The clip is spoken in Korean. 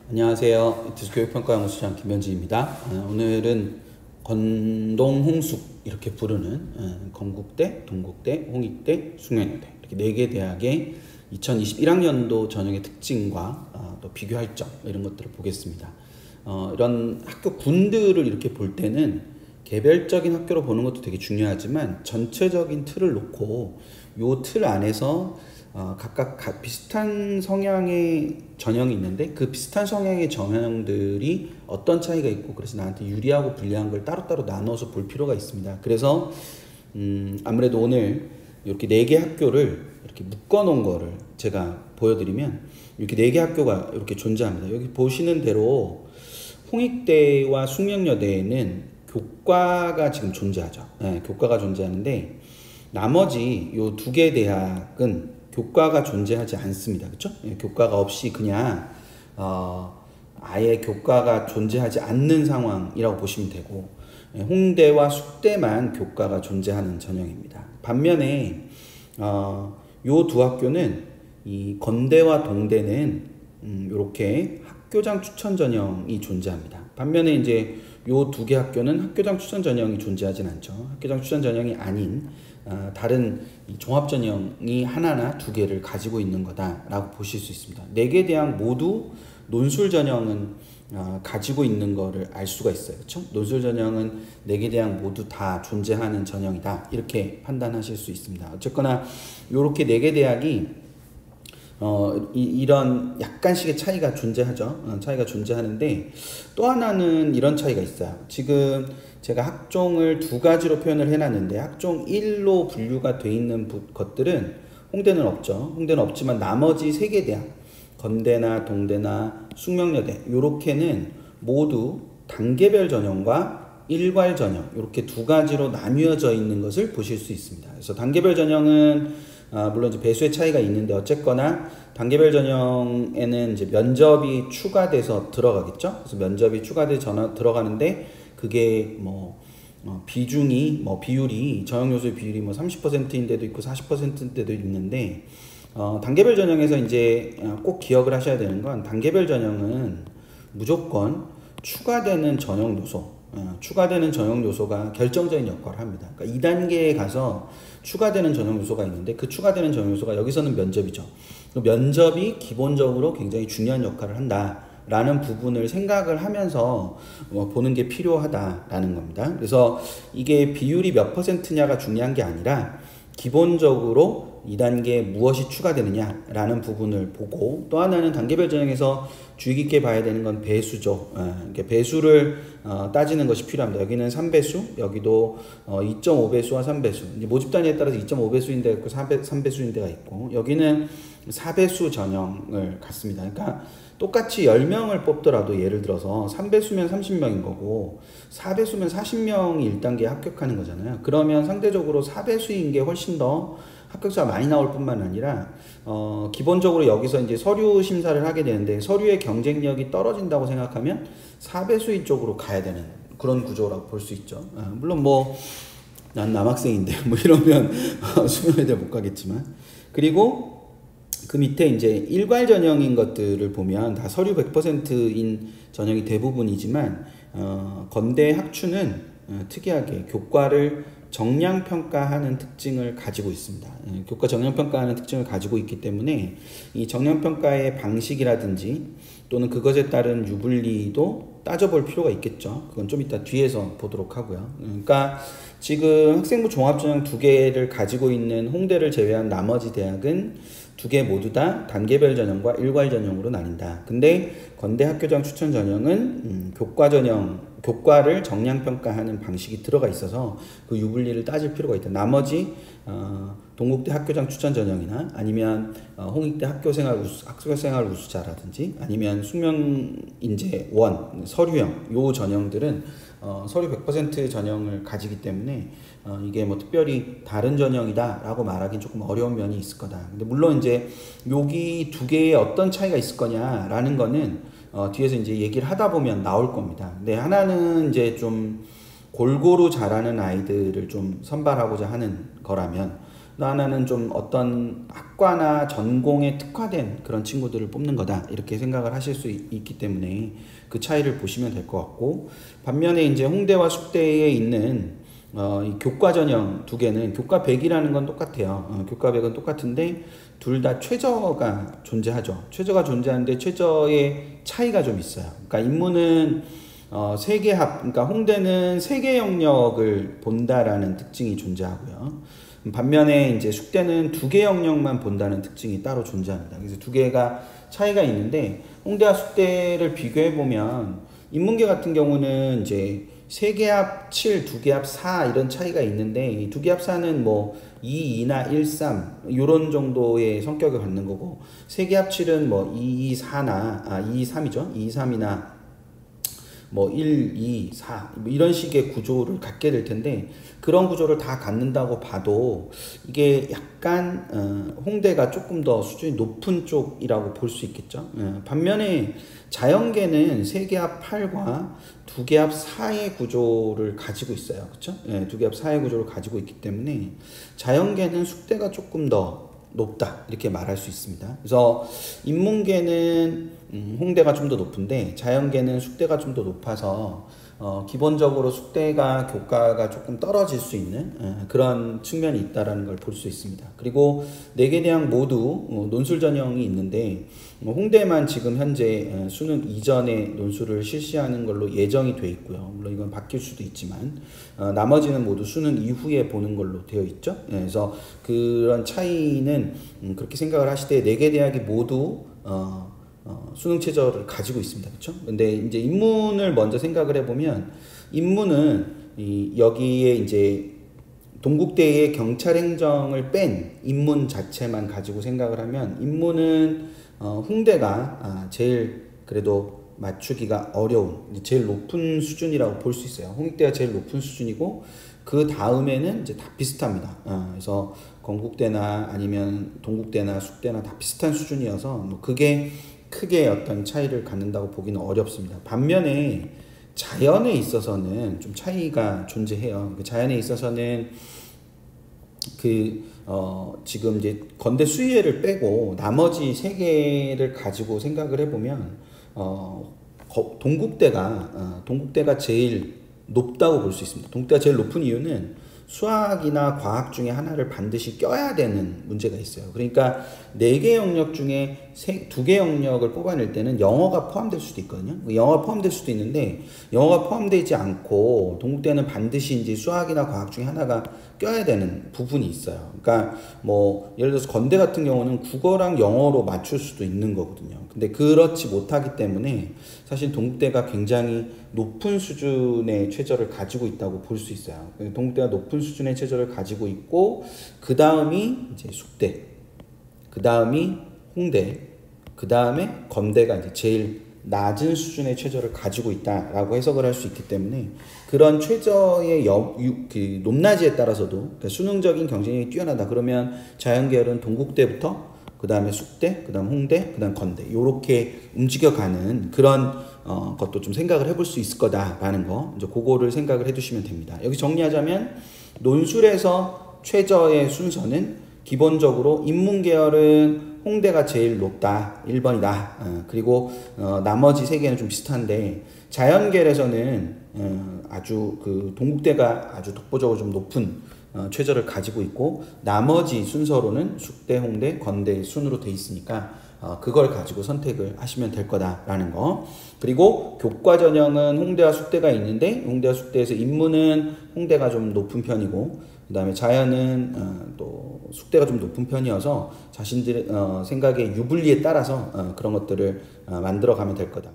안녕하세요. 이투스 교육평가연구소장 김현진입니다. 오늘은 건동, 홍숙 이렇게 부르는 건국대, 동국대, 홍익대, 숭명여대 이렇게 4개 대학의 2021학년도 전형의 특징과 또 비교할 점 이런 것들을 보겠습니다. 이런 학교 군들을 이렇게 볼 때는 개별적인 학교로 보는 것도 되게 중요하지만 전체적인 틀을 놓고 요 틀 안에서 각각 비슷한 성향의 전형이 있는데 그 비슷한 성향의 전형들이 어떤 차이가 있고 그래서 나한테 유리하고 불리한 걸 따로따로 나눠서 볼 필요가 있습니다. 그래서 아무래도 오늘 이렇게 4개 학교를 이렇게 묶어 놓은 거를 제가 보여드리면 이렇게 4개 학교가 이렇게 존재합니다. 여기 보시는 대로 홍익대와 숭명여대에는 교과가 지금 존재하죠. 네, 교과가 존재하는데 나머지 요 2개 대학은 교과가 존재하지 않습니다. 그렇죠? 교과가 없이 그냥 아예 교과가 존재하지 않는 상황이라고 보시면 되고 홍대와 숙대만 교과가 존재하는 전형입니다. 반면에 요 2 학교는 이 건대와 동대는 이렇게 학교장 추천 전형이 존재합니다. 반면에 이제 요 2개 학교는 학교장 추천 전형이 존재하진 않죠. 학교장 추천 전형이 아닌 다른 종합 전형이 하나나 2개를 가지고 있는 거다라고 보실 수 있습니다. 4개 대학 모두 논술 전형은 가지고 있는 거를 알 수가 있어요. 그렇죠? 논술 전형은 4개 대학 모두 다 존재하는 전형이다. 이렇게 판단하실 수 있습니다. 어쨌거나 이렇게 4개 대학이 이런 약간씩의 차이가 존재하죠. 차이가 존재하는데 또 하나는 이런 차이가 있어요. 지금 제가 학종을 2가지로 표현을 해놨는데 학종 1로 분류가 돼 있는 것들은 홍대는 없죠. 홍대는 없지만 나머지 3개 대학 건대나 동대나 숭명여대 요렇게는 모두 단계별 전형과 일괄 전형 이렇게 2가지로 나뉘어져 있는 것을 보실 수 있습니다. 그래서 단계별 전형은 물론 이제 배수의 차이가 있는데 어쨌거나 단계별 전형에는 이제 면접이 추가돼서 들어가겠죠. 그래서 면접이 추가돼서 들어가는데 그게 비중이 비율이 전형 요소의 비율이 30%인 데도 있고 40%인 데도 있는데 단계별 전형에서 이제 꼭 기억을 하셔야 되는 건 단계별 전형은 무조건 추가되는 전형 요소 추가되는 전형 요소가 결정적인 역할을 합니다. 그러니까 2단계에 가서 추가되는 전형 요소가 있는데 그 추가되는 전형 요소가 여기서는 면접이죠. 면접이 기본적으로 굉장히 중요한 역할을 한다라는 부분을 생각을 하면서 보는 게 필요하다라는 겁니다. 그래서 이게 비율이 몇 %냐가 중요한 게 아니라 기본적으로 2단계에 무엇이 추가되느냐라는 부분을 보고 또 하나는 단계별 전형에서 주의 깊게 봐야 되는 건 배수죠. 배수를 따지는 것이 필요합니다. 여기는 3배수, 여기도 2.5배수와 3배수. 이제 모집 단위에 따라서 2.5배수인 데가 있고 3배수인 데가 있고 여기는 4배수 전형을 갖습니다. 그러니까 똑같이 10명을 뽑더라도 예를 들어서 3배수면 30명인 거고 4배수면 40명이 1단계에 합격하는 거잖아요. 그러면 상대적으로 4배수인 게 훨씬 더 합격자가 많이 나올 뿐만 아니라 기본적으로 여기서 이제 서류 심사를 하게 되는데 서류의 경쟁력이 떨어진다고 생각하면 4배수인 쪽으로 가야 되는 그런 구조라고 볼 수 있죠. 물론 난 남학생인데 이러면 수명여대 못 가겠지만 그리고 그 밑에 이제 일괄 전형인 것들을 보면 다 서류 100%인 전형이 대부분이지만 건대 학추는 특이하게 교과를 정량평가하는 특징을 가지고 있습니다. 교과 정량평가하는 특징을 가지고 있기 때문에 이 정량평가의 방식이라든지 또는 그것에 따른 유불리도 따져볼 필요가 있겠죠. 그건 좀 이따 뒤에서 보도록 하고요. 그러니까 지금 학생부 종합전형 2개를 가지고 있는 홍대를 제외한 나머지 대학은 2개 모두 다 단계별 전형과 일괄 전형으로 나뉜다. 근데 건대 학교장 추천 전형은 교과 전형, 교과를 정량평가하는 방식이 들어가 있어서 그 유불리를 따질 필요가 있다. 나머지 동국대 학교장 추천 전형이나 아니면 홍익대 학교생활 우수자라든지 아니면 숙명인재 원 서류형 요 전형들은 서류 100% 전형을 가지기 때문에 이게 특별히 다른 전형이다 라고 말하기는 조금 어려운 면이 있을 거다. 근데 물론 이제 여기 2개의 어떤 차이가 있을 거냐 라는 거는 뒤에서 이제 얘기를 하다 보면 나올 겁니다. 근데 하나는 이제 좀 골고루 잘하는 아이들을 좀 선발하고자 하는 거라면 또 하나는 좀 어떤 학과나 전공에 특화된 그런 친구들을 뽑는 거다 이렇게 생각을 하실 수 있기 때문에 그 차이를 보시면 될 것 같고, 반면에 이제 홍대와 숙대에 있는 이 교과 전형 두 개는 교과 100이라는 건 똑같아요. 교과 100은 똑같은데 둘 다 최저가 존재하죠. 최저가 존재하는데 최저의 차이가 좀 있어요. 그러니까 인문은 세 개 그러니까 홍대는 세 개 영역을 본다라는 특징이 존재하고요. 반면에 이제 숙대는 두 개 영역만 본다는 특징이 따로 존재합니다. 그래서 두 개가 차이가 있는데, 홍대와 숙대를 비교해 보면 인문계 같은 경우는 이제 3개합 7, 2개합 4 이런 차이가 있는데, 이 2개합 4는 뭐 2, 2나 1, 3 이런 정도의 성격을 갖는 거고, 3개합 7은 뭐 2, 2, 4나 2, 3이죠. 2, 3이나 뭐 1, 2, 4 이런 식의 구조를 갖게 될 텐데, 그런 구조를 다 갖는다고 봐도 이게 약간 홍대가 조금 더 수준이 높은 쪽이라고 볼 수 있겠죠. 반면에 자연계는 3개합 8과 2개합 4의 구조를 가지고 있어요. 그렇죠? 2개합 4의 구조를 가지고 있기 때문에 자연계는 숙대가 조금 더 높다 이렇게 말할 수 있습니다. 그래서 인문계는 홍대가 좀 더 높은데 자연계는 숙대가 좀 더 높아서 기본적으로 숙대가 교과가 조금 떨어질 수 있는 그런 측면이 있다라는 걸 볼 수 있습니다. 그리고 4개 대학 모두 논술 전형이 있는데, 홍대만 지금 현재 수능 이전에 논술을 실시하는 걸로 예정이 돼 있고요. 물론 이건 바뀔 수도 있지만 나머지는 모두 수능 이후에 보는 걸로 되어 있죠. 그래서 그런 차이는 그렇게 생각을 하시되 4개 대학이 모두 수능 최저를 가지고 있습니다. 그렇죠? 근데 이제 인문을 먼저 생각을 해보면, 인문은 여기에 이제 동국대의 경찰행정을 뺀 인문 자체만 가지고 생각을 하면, 인문은 홍대가 제일 그래도 맞추기가 어려운, 제일 높은 수준이라고 볼 수 있어요. 홍대가 제일 높은 수준이고, 그 다음에는 이제 다 비슷합니다. 그래서 건국대나 아니면 동국대나 숙대나 다 비슷한 수준이어서 뭐 그게 크게 어떤 차이를 갖는다고 보기는 어렵습니다. 반면에 자연에 있어서는 좀 차이가 존재해요. 그 자연에 있어서는 지금 이제 건대 수의회를 빼고 나머지 3개를 가지고 생각을 해보면 동국대가 제일 높다고 볼 수 있습니다. 동국대가 제일 높은 이유는 수학이나 과학 중에 하나를 반드시 껴야 되는 문제가 있어요. 그러니까 4개 영역 중에 2개 영역을 뽑아낼 때는 영어가 포함될 수도 있거든요. 영어가 포함될 수도 있는데, 영어가 포함되지 않고 동국대는 반드시 이제 수학이나 과학 중에 하나가 껴야 되는 부분이 있어요. 그러니까 뭐 예를 들어서 건대 같은 경우는 국어랑 영어로 맞출 수도 있는 거거든요. 근데 그렇지 못하기 때문에 사실 동국대가 굉장히 높은 수준의 최저를 가지고 있다고 볼 수 있어요. 동국대가 높은 수준의 최저를 가지고 있고, 그 다음이 이제 숙대, 그 다음이 홍대, 그 다음에 건대가 이제 제일 낮은 수준의 최저를 가지고 있다라고 해석을 할 수 있기 때문에, 그런 최저의 그 높낮이에 따라서도, 그러니까 수능적인 경쟁력이 뛰어나다 그러면 자연계열은 동국대부터 그 다음에 숙대, 그 다음 홍대, 그 다음 건대 이렇게 움직여가는 그런 것도 좀 생각을 해볼 수 있을 거다라는 거, 이제 그거를 생각을 해두시면 됩니다. 여기 정리하자면, 논술에서 최저의 순서는 기본적으로 인문계열은 홍대가 제일 높다, 1번이다. 그리고 나머지 3개는 좀 비슷한데, 자연계열에서는 아주 동국대가 아주 독보적으로 좀 높은 최저를 가지고 있고, 나머지 순서로는 숙대, 홍대, 건대 순으로 돼 있으니까 그걸 가지고 선택을 하시면 될 거다라는 거. 그리고 교과 전형은 홍대와 숙대가 있는데, 홍대와 숙대에서 인문은 홍대가 좀 높은 편이고, 그 다음에 자연은 또 숙대가 좀 높은 편이어서 자신들의 생각의 유불리에 따라서 그런 것들을 만들어 가면 될 거다.